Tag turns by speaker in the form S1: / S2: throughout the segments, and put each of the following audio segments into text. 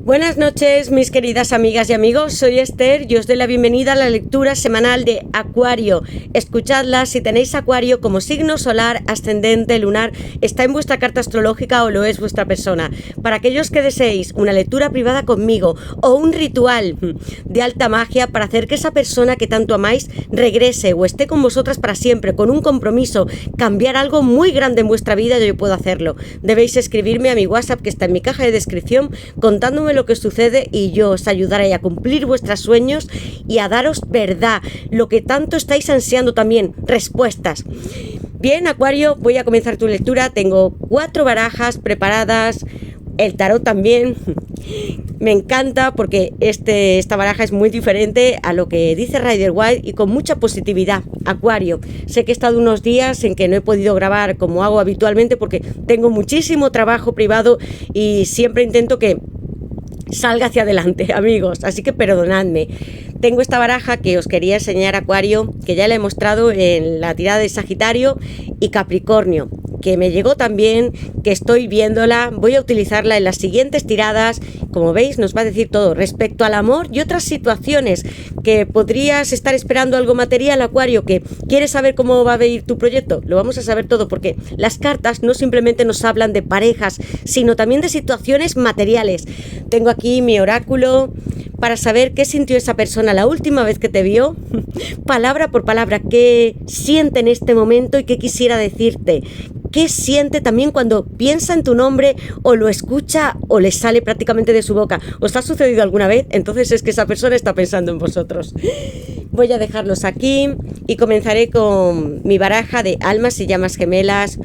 S1: Buenas noches, mis queridas amigas y amigos, soy Esther y os doy la bienvenida a la lectura semanal de Acuario. Escuchadla si tenéis Acuario como signo solar, ascendente, lunar, está en vuestra carta astrológica o lo es vuestra persona. Para aquellos que deseéis una lectura privada conmigo o un ritual de alta magia para hacer que esa persona que tanto amáis regrese o esté con vosotras para siempre, con un compromiso, cambiar algo muy grande en vuestra vida, yo puedo hacerlo. Debéis escribirme a mi WhatsApp que está en mi caja de descripción contándome lo que sucede y yo os ayudaré a cumplir vuestros sueños y a daros verdad, lo que tanto estáis ansiando también, respuestas. Bien, Acuario, voy a comenzar tu lectura. Tengo 4 barajas preparadas, el tarot también. Me encanta porque esta baraja es muy diferente a lo que dice Rider White y con mucha positividad. Acuario, sé que he estado unos días en que no he podido grabar como hago habitualmente porque tengo muchísimo trabajo privado y siempre intento que salga hacia adelante, amigos, así que perdonadme. Tengo esta baraja que os quería enseñar, Acuario, que ya la he mostrado en la tirada de Sagitario y Capricornio, que me llegó también, que estoy viéndola, voy a utilizarla en las siguientes tiradas. Como veis, nos va a decir todo respecto al amor y otras situaciones que podrías estar esperando algo material, Acuario, que quieres saber cómo va a ir tu proyecto. Lo vamos a saber todo porque las cartas no simplemente nos hablan de parejas, sino también de situaciones materiales. Tengo aquí mi oráculo para saber qué sintió esa persona la última vez que te vio, palabra por palabra, qué siente en este momento y qué quisiera decirte. ¿Qué siente también cuando piensa en tu nombre o lo escucha o le sale prácticamente de su boca? ¿Os ha sucedido alguna vez? Entonces es que esa persona está pensando en vosotros. Voy a dejarlos aquí y comenzaré con mi baraja de almas y llamas gemelas.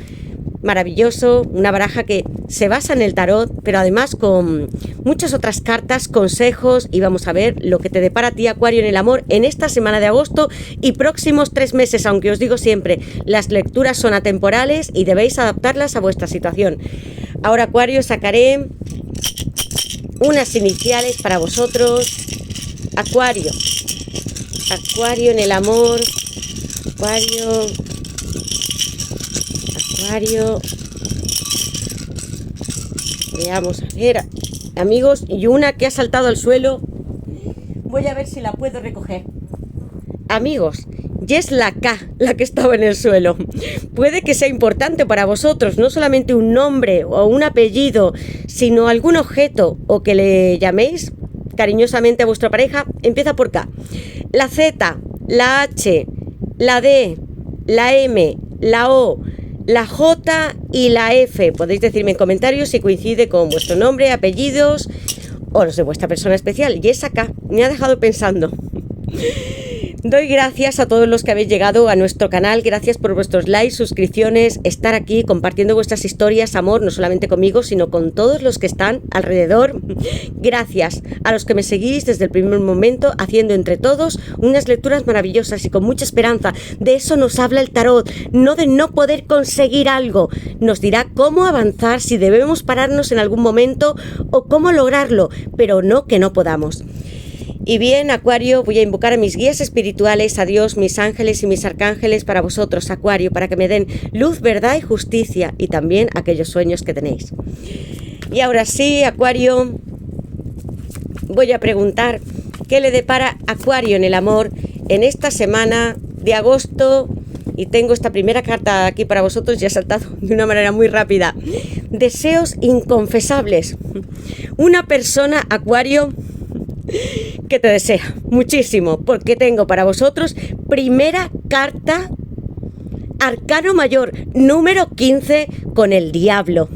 S1: Maravilloso, una baraja que se basa en el tarot, pero además con muchas otras cartas, consejos, y vamos a ver lo que te depara a ti, Acuario, en el amor en esta semana de agosto y próximos 3 meses, aunque os digo siempre, las lecturas son atemporales y debéis adaptarlas a vuestra situación. Ahora, Acuario, sacaré unas iniciales para vosotros. Acuario, Acuario en el amor, Acuario, veamos, a ver, amigos, y una que ha saltado al suelo, voy a ver si la puedo recoger, amigos, y es la K, la que estaba en el suelo. Puede que sea importante para vosotros, no solamente un nombre o un apellido, sino algún objeto o que le llaméis cariñosamente a vuestra pareja. Empieza por K. La Z, la H, la D, la M, la O, la J y la F. Podéis decirme en comentarios si coincide con vuestro nombre, apellidos o los de vuestra persona especial. Y esa K me ha dejado pensando. Doy gracias a todos los que habéis llegado a nuestro canal, gracias por vuestros likes, suscripciones, estar aquí compartiendo vuestras historias, amor, no solamente conmigo, sino con todos los que están alrededor. Gracias a los que me seguís desde el primer momento, haciendo entre todos unas lecturas maravillosas y con mucha esperanza. De eso nos habla el tarot, no de no poder conseguir algo. Nos dirá cómo avanzar, si debemos pararnos en algún momento o cómo lograrlo, pero no que no podamos. Y bien, Acuario, voy a invocar a mis guías espirituales, a Dios, mis ángeles y mis arcángeles para vosotros, Acuario, para que me den luz, verdad y justicia y también aquellos sueños que tenéis. Y ahora sí, Acuario, voy a preguntar qué le depara Acuario en el amor en esta semana de agosto. Y tengo esta primera carta aquí para vosotros y ha saltado de una manera muy rápida. Deseos inconfesables. Una persona, Acuario, que te desea muchísimo, porque tengo para vosotros primera carta, arcano mayor número 15 con el diablo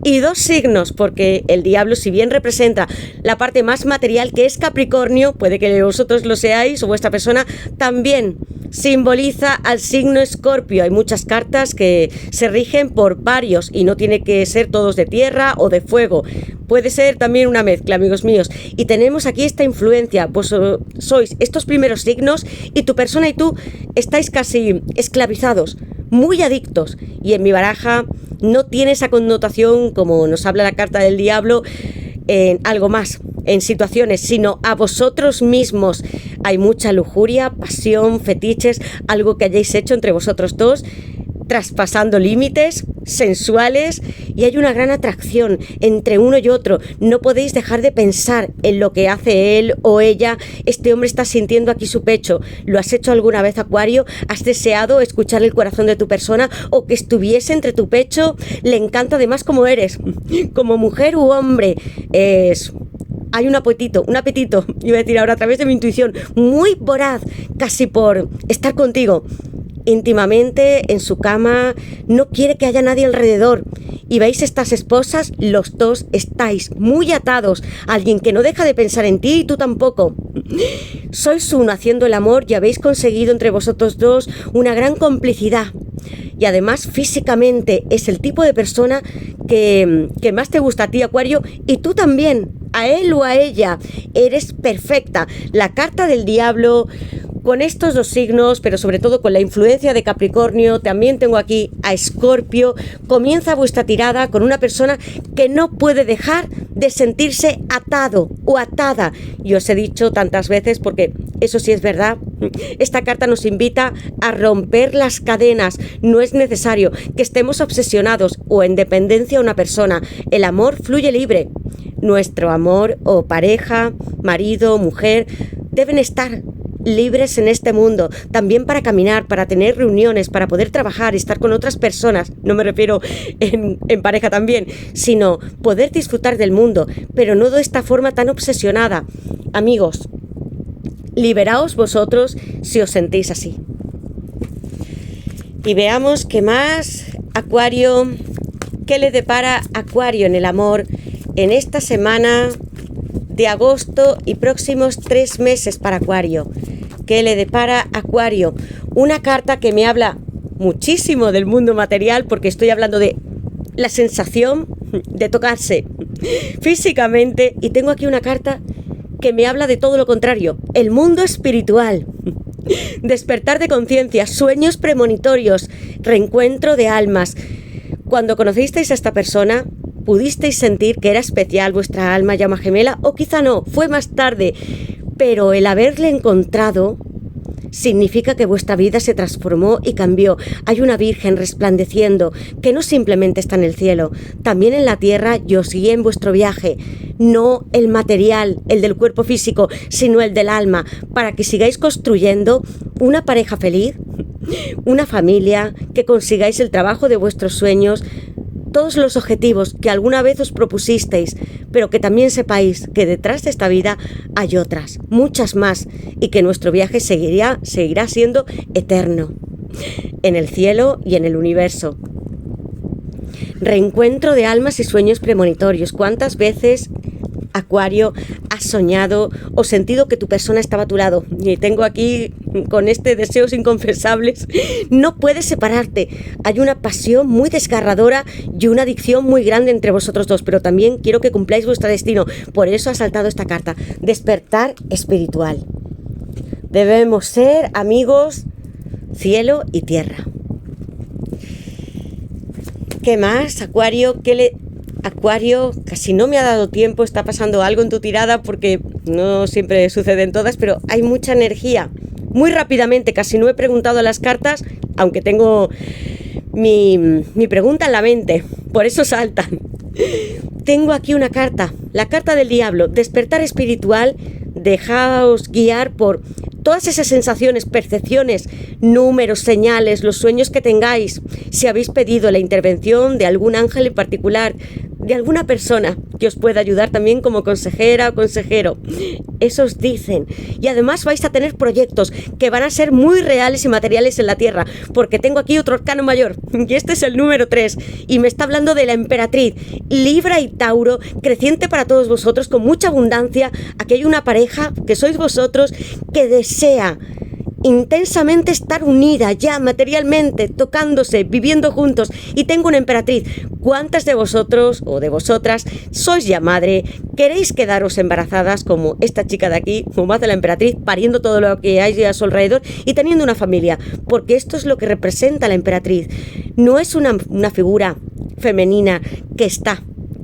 S1: y 2 signos, porque el diablo, si bien representa la parte más material que es Capricornio, puede que vosotros lo seáis o vuestra persona, también simboliza al signo Escorpio. Hay muchas cartas que se rigen por varios y no tiene que ser todos de tierra o de fuego. Puede ser también una mezcla, amigos míos. Y tenemos aquí esta influencia. Pues sois estos primeros signos y tu persona y tú estáis casi esclavizados, muy adictos. Y en mi baraja no tiene esa connotación como nos habla la carta del diablo en algo más, en situaciones, sino a vosotros mismos. Hay mucha lujuria, pasión, fetiches, algo que hayáis hecho entre vosotros dos traspasando límites sensuales y hay una gran atracción entre uno y otro. No podéis dejar de pensar en lo que hace él o ella. Este hombre está sintiendo aquí su pecho. ¿Lo has hecho alguna vez, Acuario? ¿Has deseado escuchar el corazón de tu persona o que estuviese entre tu pecho? Le encanta además cómo eres, como mujer u hombre. Hay un apetito, iba a decir ahora a través de mi intuición, muy voraz, casi por estar contigo. Íntimamente, en su cama, no quiere que haya nadie alrededor. Y veis estas esposas, los dos estáis muy atados. Alguien que no deja de pensar en ti y tú tampoco. Sois uno haciendo el amor y habéis conseguido entre vosotros dos una gran complicidad. Y además físicamente es el tipo de persona que más te gusta a ti, Acuario, y tú también, a él o a ella. Eres perfecta. La carta del diablo, con estos dos signos, pero sobre todo con la influencia de Capricornio, también tengo aquí a Escorpio. Comienza vuestra tirada con una persona que no puede dejar de sentirse atado o atada. Y os he dicho tantas veces, porque eso sí es verdad, esta carta nos invita a romper las cadenas. No es necesario que estemos obsesionados o en dependencia a una persona. El amor fluye libre. Nuestro amor o pareja, marido, mujer, deben estar libres en este mundo, también para caminar, para tener reuniones, para poder trabajar, estar con otras personas. No me refiero en pareja también, sino poder disfrutar del mundo, pero no de esta forma tan obsesionada. Amigos, liberaos vosotros si os sentís así. Y veamos qué más, Acuario, qué le depara Acuario en el amor en esta semana de agosto y próximos 3 meses para Acuario. ¿Qué le depara Acuario? Una carta que me habla muchísimo del mundo material, porque estoy hablando de la sensación de tocarse físicamente, y tengo aquí una carta que me habla de todo lo contrario, el mundo espiritual. Despertar de conciencia, sueños premonitorios, reencuentro de almas. Cuando conocisteis a esta persona, pudisteis sentir que era especial vuestra alma llama gemela, o quizá no, fue más tarde, pero el haberle encontrado significa que vuestra vida se transformó y cambió. Hay una Virgen resplandeciendo que no simplemente está en el cielo, también en la tierra, y os guía en vuestro viaje. No el material, el del cuerpo físico, sino el del alma, para que sigáis construyendo una pareja feliz, una familia, que consigáis el trabajo de vuestros sueños, todos los objetivos que alguna vez os propusisteis, pero que también sepáis que detrás de esta vida hay otras, muchas más, y que nuestro viaje seguirá siendo eterno, en el cielo y en el universo. Reencuentro de almas y sueños premonitorios. ¿Cuántas veces, Acuario, has soñado o sentido que tu persona estaba a tu lado? Y tengo aquí, con este deseos inconfesables, no puedes separarte. Hay una pasión muy desgarradora y una adicción muy grande entre vosotros dos, pero también quiero que cumpláis vuestro destino. Por eso ha saltado esta carta, despertar espiritual. Debemos ser amigos, cielo y tierra. ¿Qué más, Acuario? Acuario, casi no me ha dado tiempo, está pasando algo en tu tirada, porque no siempre suceden todas, pero hay mucha energía. Muy rápidamente, casi no he preguntado a las cartas, aunque tengo mi pregunta en la mente, por eso saltan. Tengo aquí una carta, la carta del diablo, despertar espiritual. Dejaos guiar por todas esas sensaciones, percepciones, números, señales, los sueños que tengáis. Si habéis pedido la intervención de algún ángel en particular, de alguna persona que os pueda ayudar también como consejera o consejero. Eso os dicen. Y además vais a tener proyectos que van a ser muy reales y materiales en la tierra, porque tengo aquí otro arcano mayor, y este es el número 3, y me está hablando de la emperatriz, Libra y Tauro, creciente para todos vosotros, con mucha abundancia. Aquí hay una pareja, que sois vosotros, que desea intensamente estar unida ya materialmente, tocándose, viviendo juntos, y tengo una emperatriz. ¿Cuántas de vosotros o de vosotras sois ya madre? ¿Queréis quedaros embarazadas como esta chica de aquí, como hace la emperatriz, pariendo todo lo que hay a su alrededor y teniendo una familia? Porque esto es lo que representa la emperatriz. No es una figura femenina que está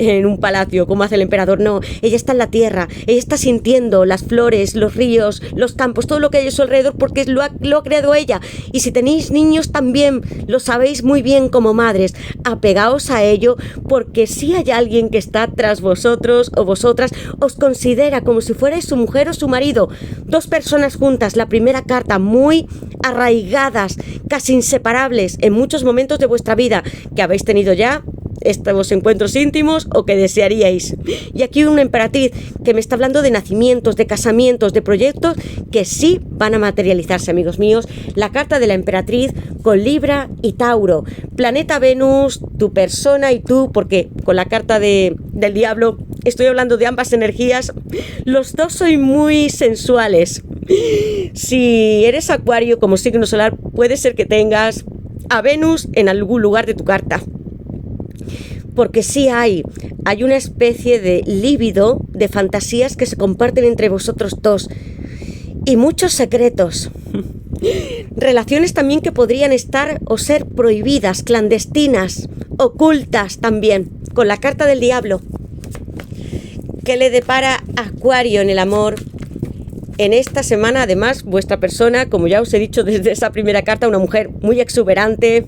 S1: en un palacio como hace el emperador, no, ella está en la tierra, ella está sintiendo las flores, los ríos, los campos, todo lo que hay a su alrededor porque lo ha creado ella. Y si tenéis niños también lo sabéis muy bien como madres, apegaos a ello porque si hay alguien que está tras vosotros o vosotras, os considera como si fuerais su mujer o su marido, dos personas juntas, la primera carta, muy arraigadas, casi inseparables en muchos momentos de vuestra vida que habéis tenido ya estos encuentros íntimos o que desearíais. Y aquí una emperatriz que me está hablando de nacimientos, de casamientos, de proyectos que sí van a materializarse, amigos míos. La carta de la emperatriz con Libra y Tauro, planeta Venus, tu persona y tú, porque con la carta del diablo estoy hablando de ambas energías. Los dos sois muy sensuales. Si eres Acuario como signo solar, puede ser que tengas a Venus en algún lugar de tu carta. Porque sí hay una especie de líbido, de fantasías que se comparten entre vosotros dos. Y muchos secretos. Relaciones también que podrían estar o ser prohibidas, clandestinas, ocultas también, con la carta del diablo. ¿Qué le depara Acuario en el amor? En esta semana, además, vuestra persona, como ya os he dicho desde esa primera carta, una mujer muy exuberante,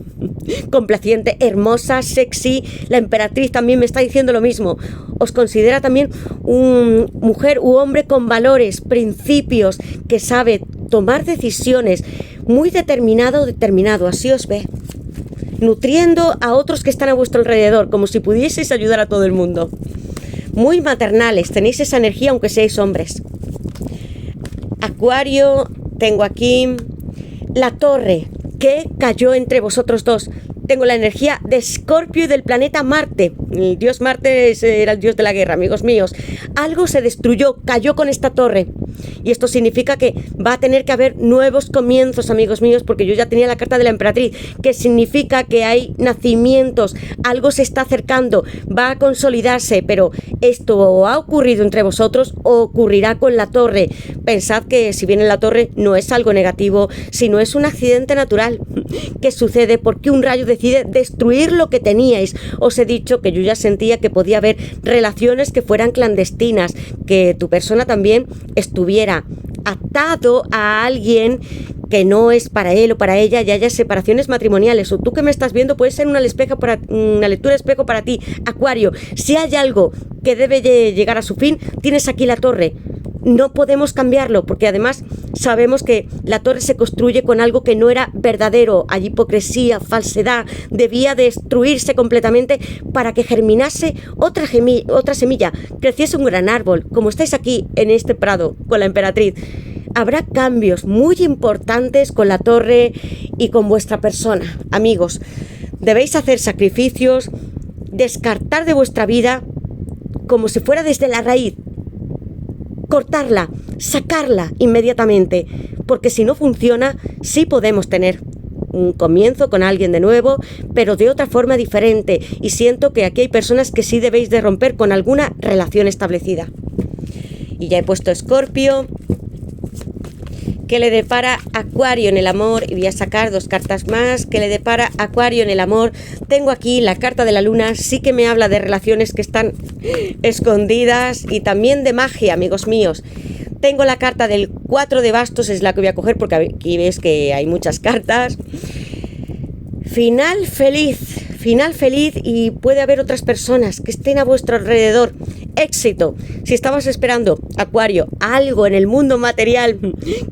S1: complaciente, hermosa, sexy. La emperatriz también me está diciendo lo mismo. Os considera también una mujer u hombre con valores, principios, que sabe tomar decisiones, muy determinado, así os ve. Nutriendo a otros que están a vuestro alrededor, como si pudieseis ayudar a todo el mundo. Muy maternales, tenéis esa energía aunque seáis hombres. Acuario, tengo aquí la torre que cayó entre vosotros dos. Tengo la energía de Escorpio y del planeta Marte. El dios Marte era el dios de la guerra, amigos míos. Algo se destruyó, cayó con esta torre. Y esto significa que va a tener que haber nuevos comienzos, amigos míos, porque yo ya tenía la carta de la emperatriz, que significa que hay nacimientos, algo se está acercando, va a consolidarse, pero esto o ha ocurrido entre vosotros o ocurrirá con la torre. Pensad que si viene la torre no es algo negativo, sino es un accidente natural que sucede porque un rayo decide destruir lo que teníais. Os he dicho que yo ya sentía que podía haber relaciones que fueran clandestinas, que tu persona también estuviera atado a alguien que no es para él o para ella y haya separaciones matrimoniales. O tú que me estás viendo puede ser una lectura espejo para ti, Acuario. Si hay algo que debe llegar a su fin, tienes aquí la torre. No podemos cambiarlo porque además sabemos que la torre se construye con algo que no era verdadero. Hay hipocresía, falsedad, debía destruirse completamente para que germinase otra semilla, creciese un gran árbol, como estáis aquí en este prado con la emperatriz. Habrá cambios muy importantes con la torre y con vuestra persona. Amigos, debéis hacer sacrificios, descartar de vuestra vida como si fuera desde la raíz. Cortarla, sacarla inmediatamente, porque si no funciona, sí podemos tener un comienzo con alguien de nuevo, pero de otra forma diferente, y siento que aquí hay personas que sí debéis de romper con alguna relación establecida. Y ya he puesto Escorpio. ¿Qué le depara Acuario en el amor? Y voy a sacar dos cartas más. ¿Qué le depara Acuario en el amor? Tengo aquí la carta de la luna, sí que me habla de relaciones que están escondidas y también de magia, amigos míos. Tengo la carta del 4 de bastos, es la que voy a coger porque aquí ves que hay muchas cartas. Final feliz y puede haber otras personas que estén a vuestro alrededor. Éxito. Si estabas esperando, Acuario, algo en el mundo material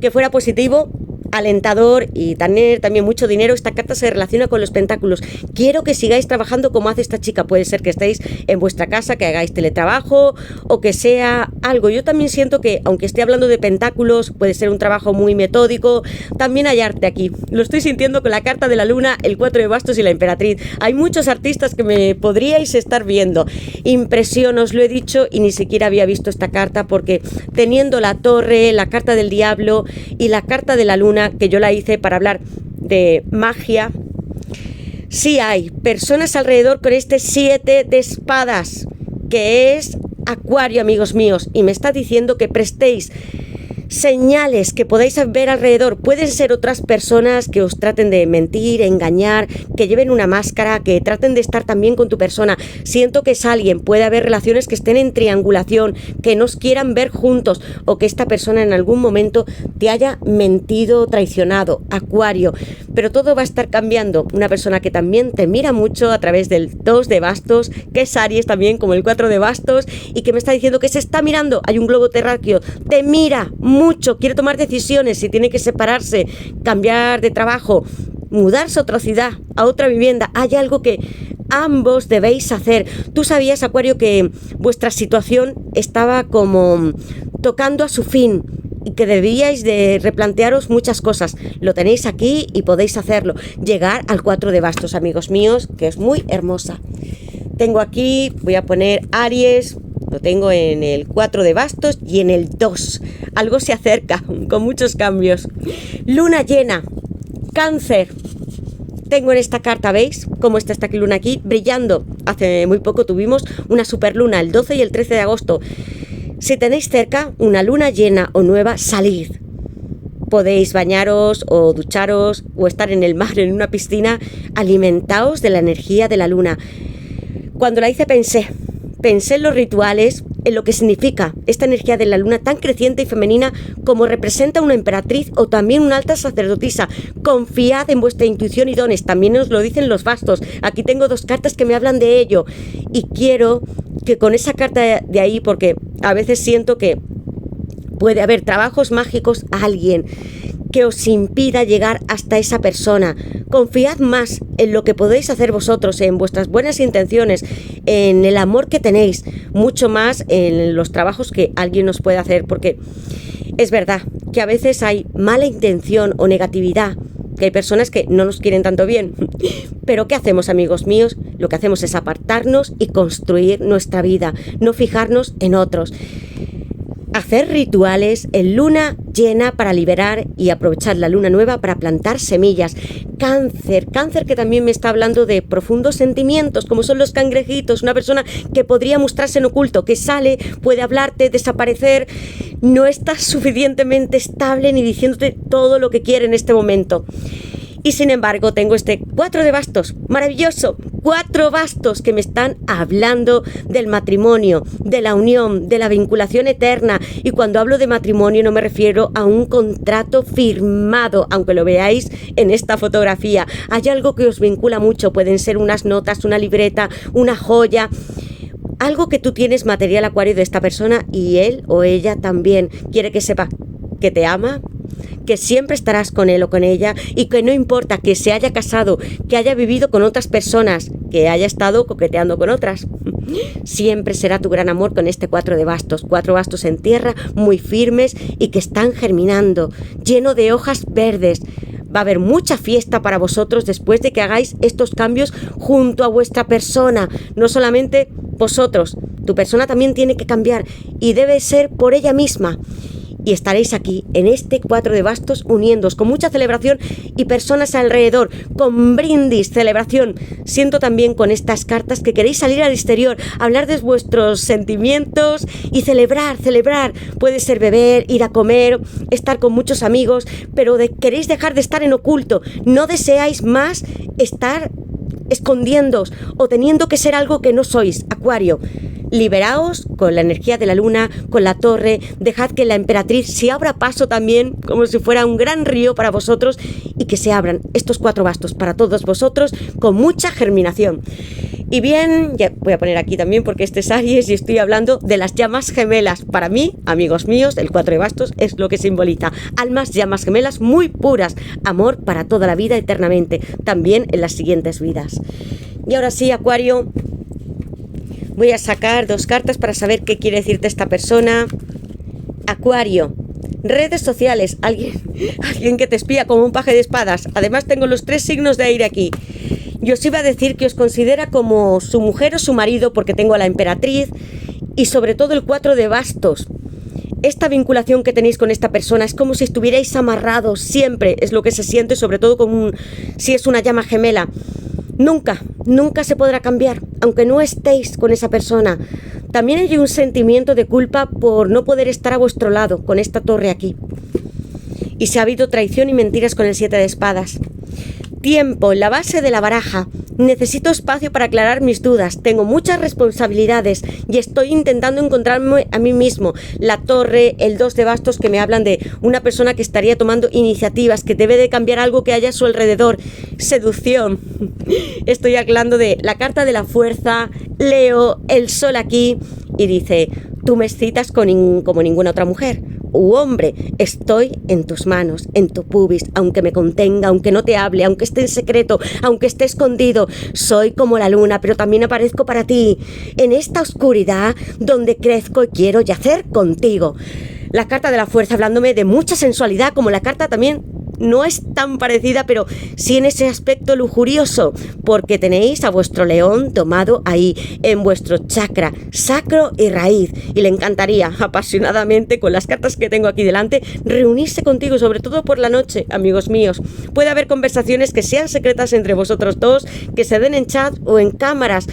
S1: que fuera positivo, alentador y tener también mucho dinero, esta carta se relaciona con los pentáculos. Quiero que sigáis trabajando como hace esta chica. Puede ser que estéis en vuestra casa, que hagáis teletrabajo o que sea algo. Yo también siento que, aunque esté hablando de pentáculos, puede ser un trabajo muy metódico. También hay arte aquí. Lo estoy sintiendo con la carta de la luna, el 4 de bastos y la emperatriz. Hay muchos artistas que me podríais estar viendo. Impresión, os lo he dicho y ni siquiera había visto esta carta porque teniendo la torre, la carta del diablo y la carta de la luna, que yo la hice para hablar de magia, sí hay personas alrededor con este 7 de espadas, que es Acuario, amigos míos, y me está diciendo que prestéis señales que podáis ver alrededor. Pueden ser otras personas que os traten de mentir, engañar, que lleven una máscara, que traten de estar también con tu persona. Siento que es alguien, puede haber relaciones que estén en triangulación, que no os quieran ver juntos, o que esta persona en algún momento te haya mentido, traicionado. Acuario, pero todo va a estar cambiando. Una persona que también te mira mucho a través del 2 de bastos, que es Aries también, como el 4 de bastos, y que me está diciendo que se está mirando. Hay un globo terráqueo, te mira mucho, quiere tomar decisiones, si tiene que separarse, cambiar de trabajo, mudarse a otra ciudad, a otra vivienda. Hay algo que ambos debéis hacer. Tú sabías, Acuario, que vuestra situación estaba como tocando a su fin y que debíais de replantearos muchas cosas. Lo tenéis aquí y podéis hacerlo. Llegar al 4 de bastos, amigos míos, que es muy hermosa. Tengo aquí, voy a poner Aries, lo tengo en el 4 de bastos y en el 2. Algo se acerca, con muchos cambios. Luna llena, Cáncer. Tengo en esta carta, ¿veis? Cómo está esta luna aquí, brillando. Hace muy poco tuvimos una superluna, el 12 y el 13 de agosto. Si tenéis cerca una luna llena o nueva, salid. Podéis bañaros o ducharos o estar en el mar, en una piscina. Alimentaos de la energía de la luna. Cuando la hice pensé en los rituales, en lo que significa esta energía de la luna tan creciente y femenina como representa una emperatriz o también una alta sacerdotisa. Confiad en vuestra intuición y dones, también os lo dicen los bastos. Aquí tengo 2 cartas que me hablan de ello y quiero que con esa carta de ahí, porque a veces siento que puede haber trabajos mágicos a alguien que os impida llegar hasta esa persona. Confiad más en lo que podéis hacer vosotros, en vuestras buenas intenciones, en el amor que tenéis, mucho más en los trabajos que alguien os puede hacer, porque es verdad que a veces hay mala intención o negatividad, que hay personas que no nos quieren tanto bien. Pero ¿qué hacemos, amigos míos? Lo que hacemos es apartarnos y construir nuestra vida, no fijarnos en otros. Hacer rituales en luna llena para liberar y aprovechar la luna nueva para plantar semillas. Cáncer que también me está hablando de profundos sentimientos, como son los cangrejitos, una persona que podría mostrarse en oculto, que sale, puede hablarte, desaparecer, no está suficientemente estable ni diciéndote todo lo que quiere en este momento. Y sin embargo tengo este 4 de bastos, maravilloso, 4 bastos que me están hablando del matrimonio, de la unión, de la vinculación eterna. Y cuando hablo de matrimonio no me refiero a un contrato firmado, aunque lo veáis en esta fotografía. Hay algo que os vincula mucho, pueden ser unas notas, una libreta, una joya, algo que tú tienes material, Acuario, de esta persona, y él o ella también quiere que sepa que te ama, que siempre estarás con él o con ella y que no importa que se haya casado, que haya vivido con otras personas, que haya estado coqueteando con otras, siempre será tu gran amor con este 4 de bastos. 4 bastos en tierra, muy firmes y que están germinando, lleno de hojas verdes. Va a haber mucha fiesta para vosotros después de que hagáis estos cambios junto a vuestra persona. No solamente vosotros, tu persona también tiene que cambiar y debe ser por ella misma. Y estaréis aquí, en este 4 de bastos, uniéndoos con mucha celebración y personas alrededor, con brindis, celebración. Siento también con estas cartas que queréis salir al exterior, hablar de vuestros sentimientos y celebrar. Puede ser beber, ir a comer, estar con muchos amigos, pero queréis dejar de estar en oculto. No deseáis más estar escondiéndoos o teniendo que ser algo que no sois, Acuario. Liberaos con la energía de la luna, con la torre, dejad que la emperatriz se abra paso también, como si fuera un gran río para vosotros, y que se abran estos 4 bastos para todos vosotros con mucha germinación. Y bien, ya voy a poner aquí también porque este es Aries y estoy hablando de las llamas gemelas. Para mí, amigos míos, el 4 de bastos es lo que simboliza almas, llamas gemelas muy puras, amor para toda la vida eternamente, también en las siguientes vidas. Y ahora sí, Acuario, voy a sacar 2 cartas para saber qué quiere decirte esta persona. Acuario, redes sociales, alguien que te espía como un paje de espadas. Además tengo los 3 signos de aire aquí. Yo os iba a decir que os considera como su mujer o su marido, porque tengo a la emperatriz y sobre todo el 4 de bastos. Esta vinculación que tenéis con esta persona es como si estuvierais amarrados siempre, es lo que se siente, sobre todo si es una llama gemela. Nunca, nunca se podrá cambiar, aunque no estéis con esa persona. También hay un sentimiento de culpa por no poder estar a vuestro lado, con esta torre aquí. Y si ha habido traición y mentiras con el 7 de espadas. Tiempo, en la base de la baraja. Necesito espacio para aclarar mis dudas. Tengo muchas responsabilidades y estoy intentando encontrarme a mí mismo. La torre, el 2 de bastos, que me hablan de una persona que estaría tomando iniciativas, que debe de cambiar algo que haya a su alrededor. Seducción. Estoy hablando de la carta de la fuerza. Leo el sol aquí y dice: tú me excitas como ninguna otra mujer. Hombre, estoy en tus manos, en tu pubis, aunque me contenga, aunque no te hable, aunque esté en secreto, aunque esté escondido. Soy como la luna, pero también aparezco para ti, en esta oscuridad donde crezco y quiero yacer contigo. La carta de la fuerza hablándome de mucha sensualidad, como la carta también no es tan parecida, pero sí en ese aspecto lujurioso, porque tenéis a vuestro león tomado ahí, en vuestro chakra, sacro y raíz, y le encantaría apasionadamente, con las cartas que tengo aquí delante, reunirse contigo, sobre todo por la noche, amigos míos. Puede haber conversaciones que sean secretas entre vosotros dos, que se den en chat o en cámaras.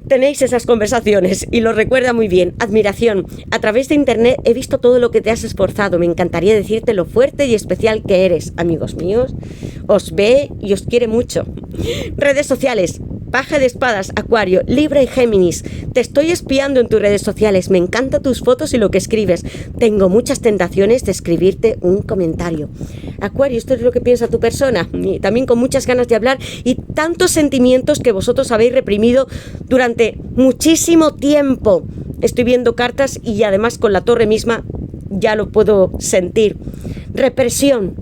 S1: Tenéis esas conversaciones y lo recuerda muy bien. Admiración. A través de internet he visto todo lo que te has esforzado. Me encantaría decirte lo fuerte y especial que eres, amigos míos. Os ve y os quiere mucho. Redes sociales. Paje de espadas, Acuario, Libra y Géminis. Te estoy espiando en tus redes sociales. Me encantan tus fotos y lo que escribes. Tengo muchas tentaciones de escribirte un comentario. Acuario, esto es lo que piensa tu persona. Y también con muchas ganas de hablar y tantos sentimientos que vosotros habéis reprimido durante muchísimo tiempo. Estoy viendo cartas y además con la torre misma ya lo puedo sentir. Represión,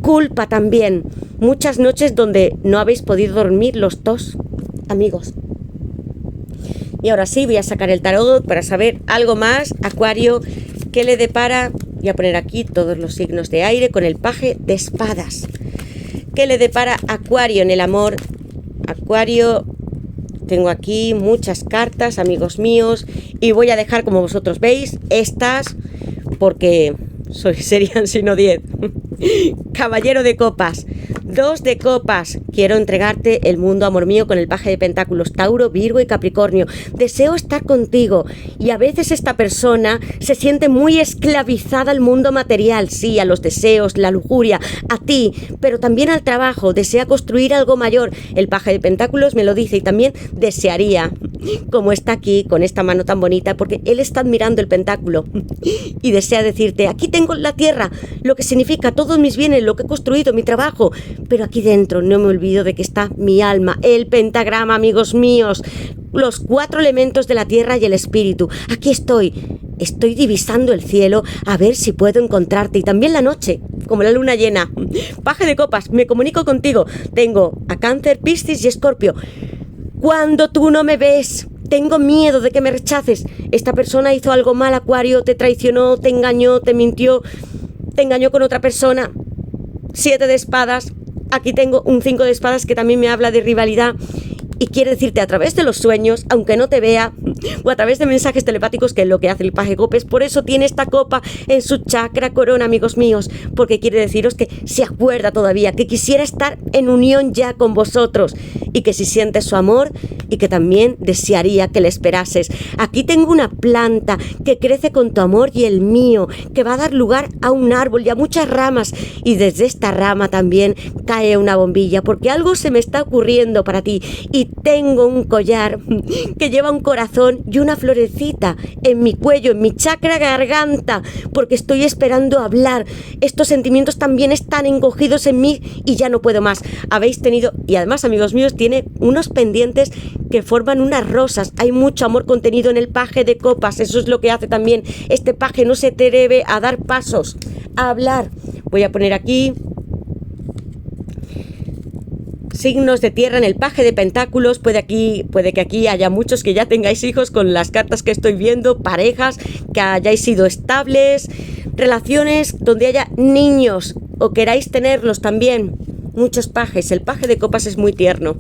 S1: culpa también. Muchas noches donde no habéis podido dormir los dos, amigos. Y ahora sí, voy a sacar el tarot para saber algo más. Acuario, ¿qué le depara? Voy a poner aquí todos los signos de aire con el paje de espadas. ¿Qué le depara Acuario en el amor? Acuario, tengo aquí muchas cartas, amigos míos, y voy a dejar, como vosotros veis, estas, porque serían sino 10. Caballero de copas, 2 de copas. Quiero entregarte el mundo, amor mío, con el paje de pentáculos, Tauro, Virgo y Capricornio. Deseo estar contigo y a veces esta persona se siente muy esclavizada al mundo material, sí, a los deseos, la lujuria, a ti, pero también al trabajo. Desea construir algo mayor. El paje de pentáculos me lo dice y también desearía, como está aquí, con esta mano tan bonita, porque él está admirando el pentáculo y desea decirte: aquí tengo la tierra, lo que significa todos mis bienes, lo que he construido, mi trabajo, pero aquí dentro no me olvido de que está mi alma, el pentagrama, amigos míos, los 4 elementos de la tierra y el espíritu. Aquí estoy divisando el cielo a ver si puedo encontrarte, y también la noche, como la luna llena. Paje de copas, me comunico contigo. Tengo a Cáncer, Piscis y Escorpio. Cuando tú no me ves, tengo miedo de que me rechaces. Esta persona hizo algo mal, Acuario, te traicionó, te engañó, te mintió, te engañó con otra persona. 7 de espadas. Aquí tengo un 5 de espadas que también me habla de rivalidad y quiere decirte a través de los sueños, aunque no te vea, o a través de mensajes telepáticos, que es lo que hace el paje de copas. Por eso tiene esta copa en su chakra corona, amigos míos, porque quiere deciros que se acuerda todavía, que quisiera estar en unión ya con vosotros y que si sientes su amor y que también desearía que le esperases. Aquí tengo una planta que crece con tu amor y el mío, que va a dar lugar a un árbol y a muchas ramas, y desde esta rama también cae una bombilla, porque algo se me está ocurriendo para ti. Y tengo un collar que lleva un corazón y una florecita en mi cuello, en mi chakra garganta, porque estoy esperando hablar. Estos sentimientos también están encogidos en mí y ya no puedo más. Habéis tenido, y además, amigos míos, tiene unos pendientes que forman unas rosas. Hay mucho amor contenido en el paje de copas. Eso es lo que hace también este paje. No se atreve a dar pasos, a hablar. Voy a poner aquí signos de tierra en el paje de pentáculos. Puede que aquí haya muchos que ya tengáis hijos con las cartas que estoy viendo, parejas que hayáis sido estables, relaciones donde haya niños o queráis tenerlos también. Muchos pajes. El paje de copas es muy tierno,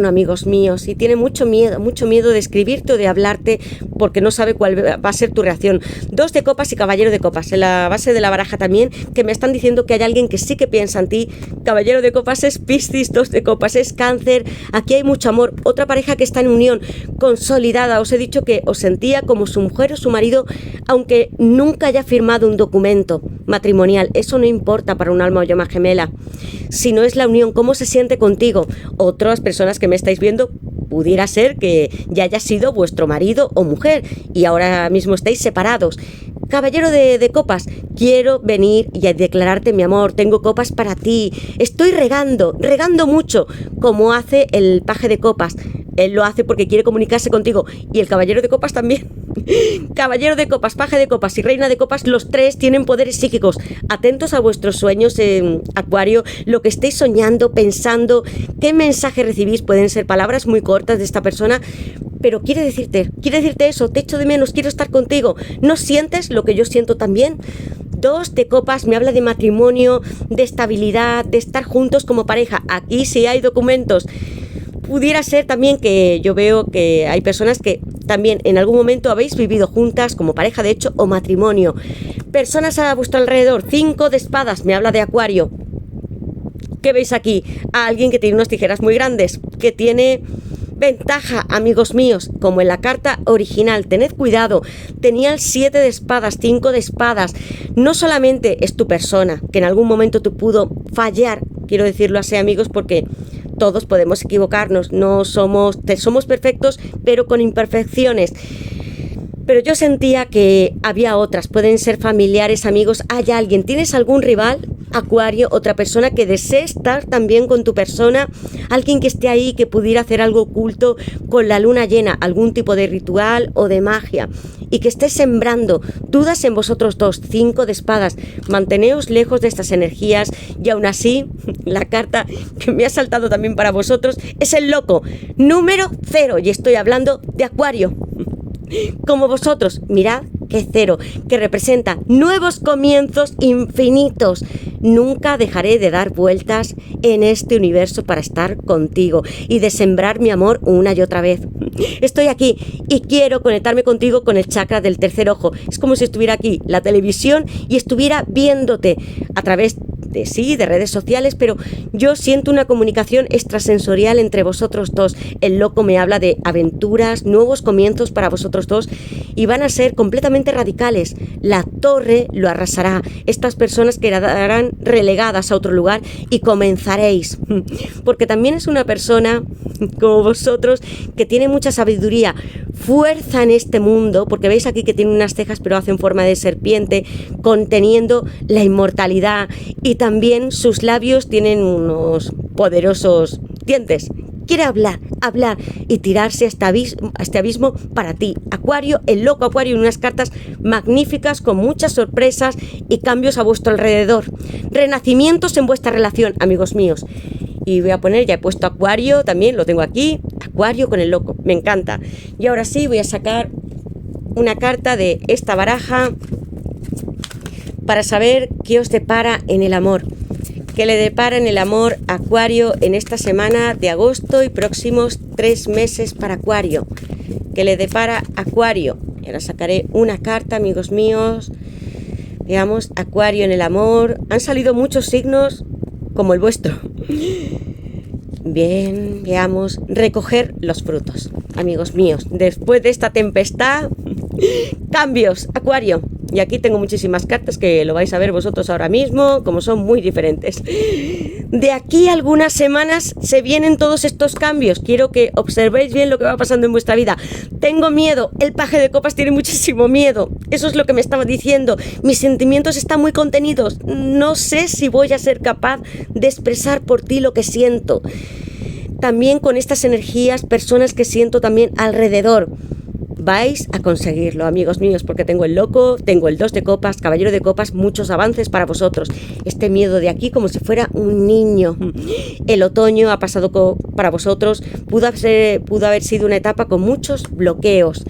S1: amigos míos, y tiene mucho miedo de escribirte o de hablarte, porque no sabe cuál va a ser tu reacción. 2 de copas y caballero de copas. En la base de la baraja también, que me están diciendo que hay alguien que sí que piensa en ti. Caballero de copas es Piscis, 2 de copas es Cáncer. Aquí hay mucho amor. Otra pareja que está en unión consolidada. Os he dicho que os sentía como su mujer o su marido, aunque nunca haya firmado un documento matrimonial. Eso no importa para un alma o llama gemela. Si no es la unión, ¿cómo se siente contigo? Otras personas que me estáis viendo, pudiera ser que ya haya sido vuestro marido o mujer y ahora mismo estáis separados. Caballero de copas, quiero venir y a declararte mi amor, tengo copas para ti, estoy regando mucho, como hace el paje de copas. Él lo hace porque quiere comunicarse contigo, y el caballero de copas también. Caballero de copas, paje de copas y reina de copas, los 3 tienen poderes psíquicos. Atentos a vuestros sueños, Acuario, lo que estéis soñando, pensando, qué mensaje recibís. Pueden ser palabras muy cortas de esta persona, pero quiere decirte eso: te echo de menos, quiero estar contigo. ¿No sientes lo que yo siento también? 2 de copas me habla de matrimonio, de estabilidad, de estar juntos como pareja. Aquí sí hay documentos. Pudiera ser también que yo veo que hay personas que también en algún momento habéis vivido juntas como pareja de hecho o matrimonio. Personas a vuestro alrededor. 5 de espadas me habla de Acuario. ¿Qué veis aquí? A alguien que tiene unas tijeras muy grandes, que tiene ventaja, amigos míos, como en la carta original. Tened cuidado. Tenía el 7 de espadas, 5 de espadas. No solamente es tu persona, que en algún momento te pudo fallar, quiero decirlo así, amigos, porque todos podemos equivocarnos, somos perfectos, pero con imperfecciones. Pero yo sentía que había otras, pueden ser familiares, amigos, hay alguien, ¿tienes algún rival, Acuario? Otra persona que desee estar también con tu persona, alguien que esté ahí, que pudiera hacer algo oculto con la luna llena, algún tipo de ritual o de magia, y que esté sembrando dudas en vosotros 2. 5 de espadas, manteneos lejos de estas energías. Y aún así, la carta que me ha saltado también para vosotros es el loco, número 0, y estoy hablando de Acuario. Como vosotros, mirad que 0, que representa nuevos comienzos infinitos. Nunca dejaré de dar vueltas en este universo para estar contigo y de sembrar mi amor una y otra vez. Estoy aquí y quiero conectarme contigo con el chakra del tercer ojo. Es como si estuviera aquí la televisión y estuviera viéndote a través de redes sociales, pero yo siento una comunicación extrasensorial entre vosotros 2. El loco me habla de aventuras, nuevos comienzos para vosotros 2, y van a ser completamente radicales. La torre lo arrasará. Estas personas quedarán relegadas a otro lugar y comenzaréis. Porque también es una persona como vosotros que tiene mucha sabiduría, fuerza en este mundo, porque veis aquí que tiene unas cejas pero hacen forma de serpiente, conteniendo la inmortalidad, y también sus labios tienen unos poderosos dientes. Quiere hablar y tirarse a este abismo para ti, Acuario, el loco Acuario, en unas cartas magníficas con muchas sorpresas y cambios a vuestro alrededor. Renacimientos en vuestra relación, amigos míos. Y voy a poner, ya he puesto Acuario, también lo tengo aquí, Acuario con el loco, me encanta. Y ahora sí voy a sacar una carta de esta baraja para saber qué os depara en el amor. ¿Qué le depara en el amor a Acuario en esta semana de agosto y próximos 3 meses para Acuario? ¿Qué le depara a Acuario? Y ahora sacaré una carta, amigos míos. Veamos, Acuario en el amor. Han salido muchos signos como el vuestro. Bien, veamos, recoger los frutos, amigos míos. Después de esta tempestad, cambios, Acuario. Y aquí tengo muchísimas cartas que lo vais a ver vosotros ahora mismo, como son muy diferentes. De aquí a algunas semanas se vienen todos estos cambios. Quiero que observéis bien lo que va pasando en vuestra vida. Tengo miedo. El paje de copas tiene muchísimo miedo. Eso es lo que me estaba diciendo. Mis sentimientos están muy contenidos. No sé si voy a ser capaz de expresar por ti lo que siento. También con estas energías, personas que siento también alrededor. Vais a conseguirlo, amigos míos, porque tengo el loco, tengo el 2 de copas, caballero de copas, muchos avances para vosotros. Este miedo de aquí como si fuera un niño. El otoño ha pasado para vosotros, pudo haber sido una etapa con muchos bloqueos.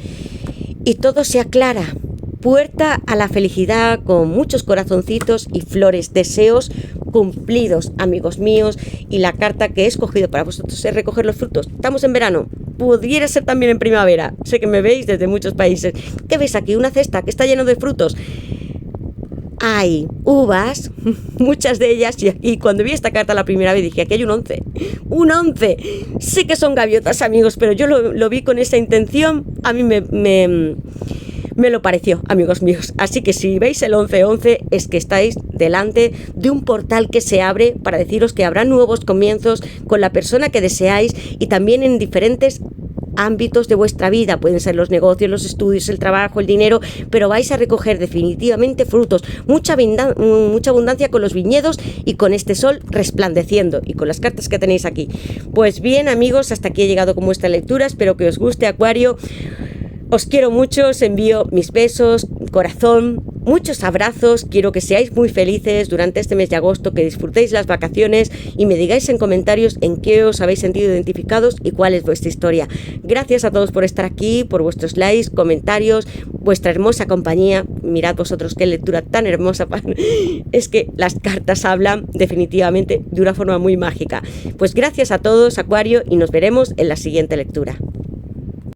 S1: Y todo se aclara. Puerta a la felicidad con muchos corazoncitos y flores, deseos cumplidos, amigos míos. Y la carta que he escogido para vosotros es recoger los frutos. Estamos en verano. pudiera ser también en primavera. Sé que me veis desde muchos países. ¿Qué veis aquí? Una cesta que está llena de frutos. Hay uvas, muchas de ellas, y aquí cuando vi esta carta la primera vez dije, aquí hay un 11, un 11, sé que son gaviotas, amigos, pero yo lo vi con esa intención, a mí me lo pareció, amigos míos, así que si veis el 11-11 es que estáis delante de un portal que se abre para deciros que habrá nuevos comienzos con la persona que deseáis y también en diferentes ámbitos de vuestra vida, pueden ser los negocios, los estudios, el trabajo, el dinero, pero vais a recoger definitivamente frutos, mucha abundancia con los viñedos y con este sol resplandeciendo y con las cartas que tenéis aquí. Pues bien, amigos, hasta aquí he llegado con vuestra lectura, espero que os guste, Acuario. Os quiero mucho, os envío mis besos, corazón, muchos abrazos, quiero que seáis muy felices durante este mes de agosto, que disfrutéis las vacaciones y me digáis en comentarios en qué os habéis sentido identificados y cuál es vuestra historia. Gracias a todos por estar aquí, por vuestros likes, comentarios, vuestra hermosa compañía. Mirad vosotros qué lectura tan hermosa. Es que las cartas hablan definitivamente de una forma muy mágica. Pues gracias a todos, Acuario, y nos veremos en la siguiente lectura.